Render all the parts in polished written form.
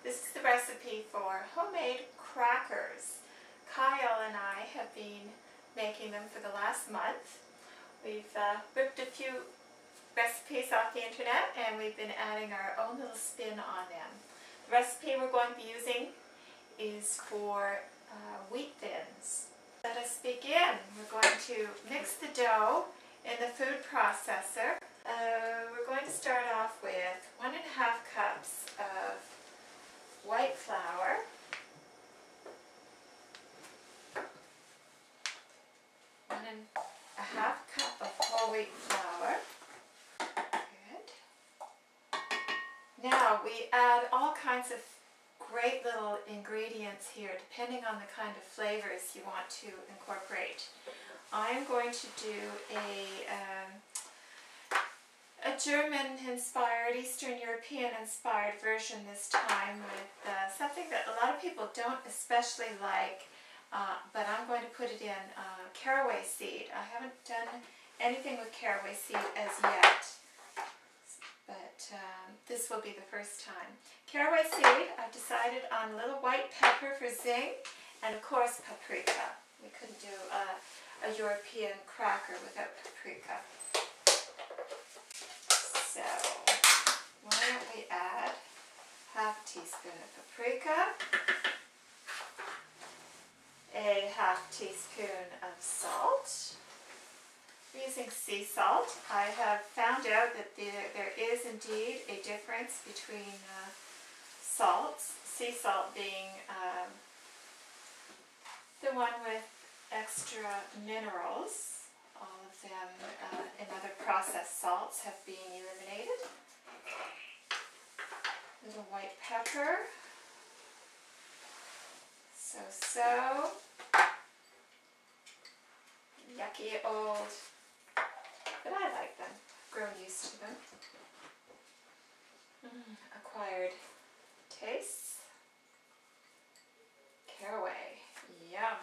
This is the recipe for homemade crackers. Kyle and I have been making them for the last month. We've ripped a few recipes off the internet and we've been adding our own little spin on them. The recipe we're going to be using is for wheat thins. Let us begin. We're going to mix the dough in the food processor. We're going to start off with 1.5 cups of white flour, 1.5 cup of whole wheat flour. Good. Now we add all kinds of great little ingredients here depending on the kind of flavors you want to incorporate. I'm going to do a German-inspired, Eastern European-inspired version this time with something that a lot of people don't especially like, but I'm going to put it in caraway seed. I haven't done anything with caraway seed as yet, but this will be the first time. Caraway seed, I've decided on a little white pepper for zing, and of course paprika. We couldn't do a European cracker without paprika. So, why don't we add half a teaspoon of paprika, a half teaspoon of salt. We're using sea salt. I have found out that there is indeed a difference between salts, sea salt being the one with extra minerals. All of them and other processed salts have been eliminated. A little white pepper. So. Yucky old, but I like them. I've grown used to them. Acquired tastes. Caraway. Yum.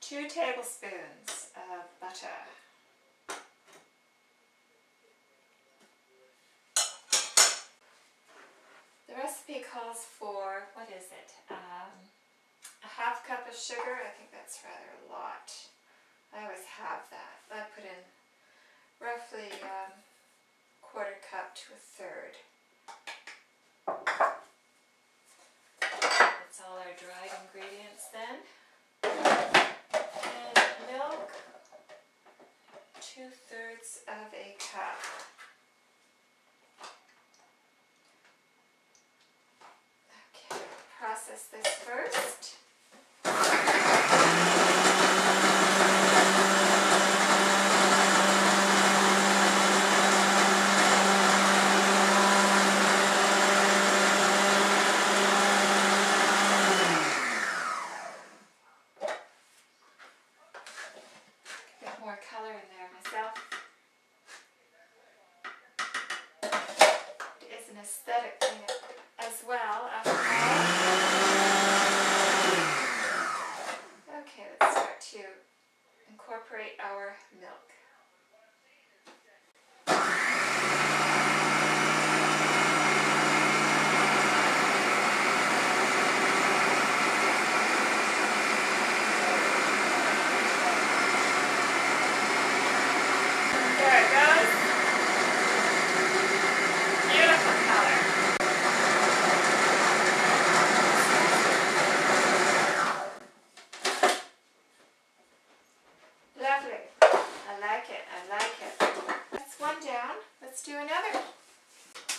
2 tablespoons of butter. The recipe calls for, what is it? A half cup of sugar. I think that's rather a lot. I always have that. I put in roughly 1/4 cup to 1/3. That's all our dried ingredients then. Milk, 2/3 of a cup. Okay, process this first. Aesthetic thing as well, after all. Okay, let's start to incorporate our milk. There it goes. Beautiful color. Lovely. I like it. I like it. That's one down. Let's do another.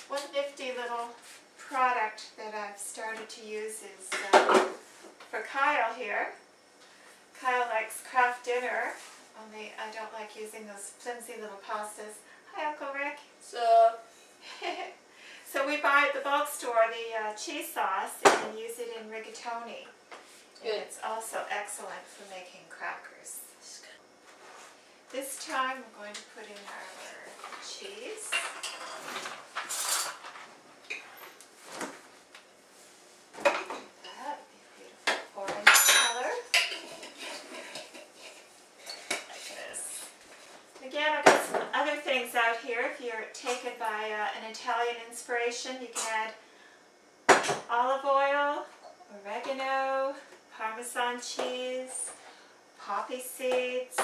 One nifty little product that I've started to use is for Kyle here. Kyle likes Kraft Dinner, only I don't like using those flimsy little pastas. Hi, Uncle Rick. So we buy at the bulk store the cheese sauce and use it in rigatoni. And it's also excellent for making crackers. This time we're going to put in our cheese. That beautiful orange color. Like this. Again, I've got some other things out here if you're taken by an Italian inspiration. You can add olive oil, oregano, Parmesan cheese, poppy seeds.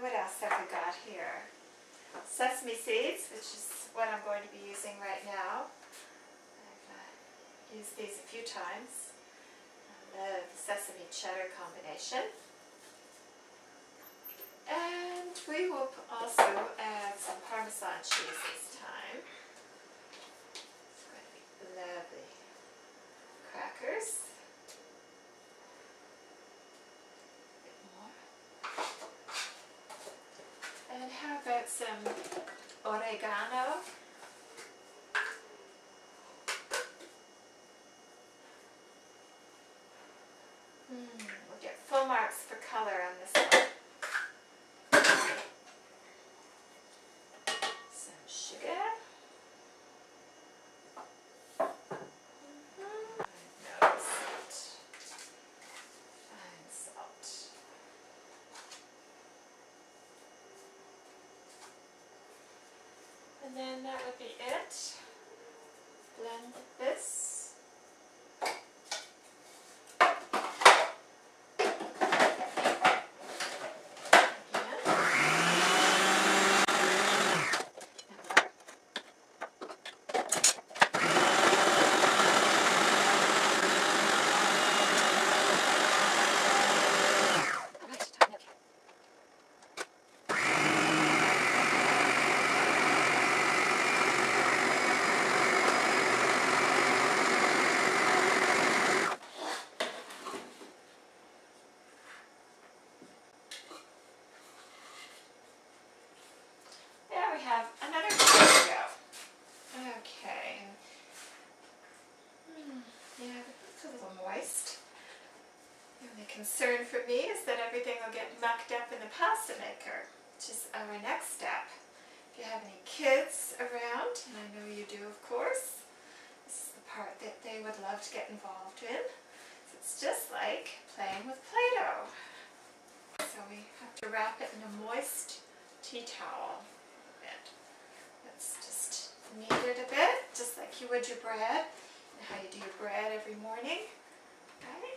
What else have we got here? Sesame seeds, which is what I'm going to be using right now. I've used these a few times. I love the sesame cheddar combination. And we will also add some Parmesan cheese this time. It's going to be lovely. Crackers. And how about some oregano? We'll get full marks for color on this one. Some sugar. No salt. Fine salt. And then that would be it. Blend this. There we have another potato. Okay. Yeah, it's a little moist. The only concern for me is that everything will get mucked up in the pasta maker, which is our next step. If you have any kids around, and I know you do of course, this is the part that they would love to get involved in. So it's just like playing with Play-Doh. So we have to wrap it in a moist tea towel. Let's just knead it a bit, just like you would your bread, and how you do your bread every morning. Right?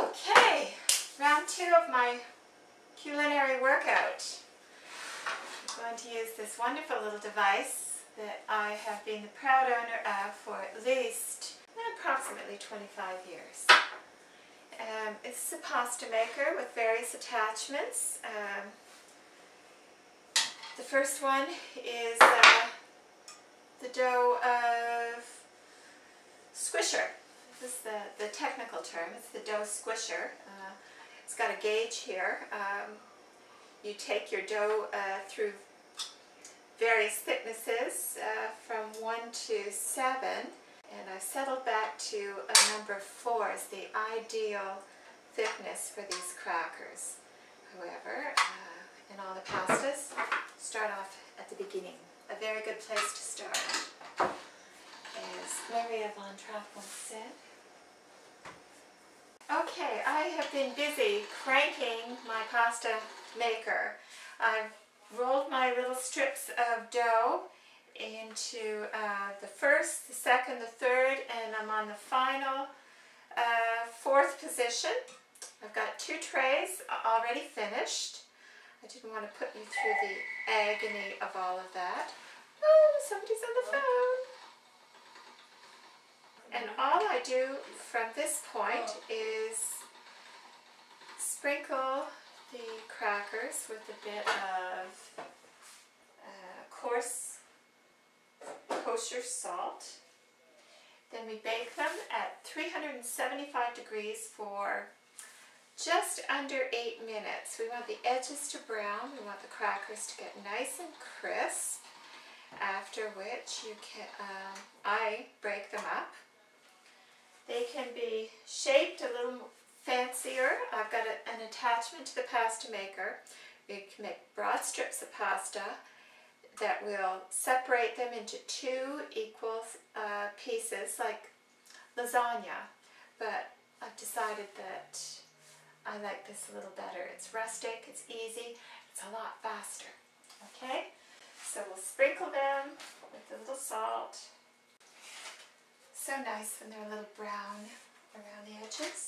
Okay, round 2 of my culinary workout. I'm going to use this wonderful little device that I have been the proud owner of for at least approximately 25 years. It's a pasta maker with various attachments. The first one is the dough of squisher. This is the technical term. It's the dough squisher. It's got a gauge here. You take your dough through various thicknesses from 1 to 7. And I've settled back to a number 4 as the ideal thickness for these crackers. However, in all the pastas, start off at the beginning. A very good place to start, as Maria von Trapp once said. Okay, I have been busy cranking my pasta maker. I've rolled my little strips of dough into the first, the second, the third, and I'm on the final 4th position. I've got 2 trays already finished. I didn't want to put you through the agony of all of that. Oh, somebody's on the phone. And all I do from this point is sprinkle the crackers with a bit of coarse kosher salt. Then we bake them at 375 degrees for just under 8 minutes. We want the edges to brown. We want the crackers to get nice and crisp. After which you can, I break them up. They can be shaped a little fancier. I've got an attachment to the pasta maker. You can make broad strips of pasta that will separate them into 2 equal pieces like lasagna, but I've decided that I like this a little better. It's rustic, it's easy, it's a lot faster. Okay, so we'll sprinkle them with a little salt. So nice when they're a little brown around the edges.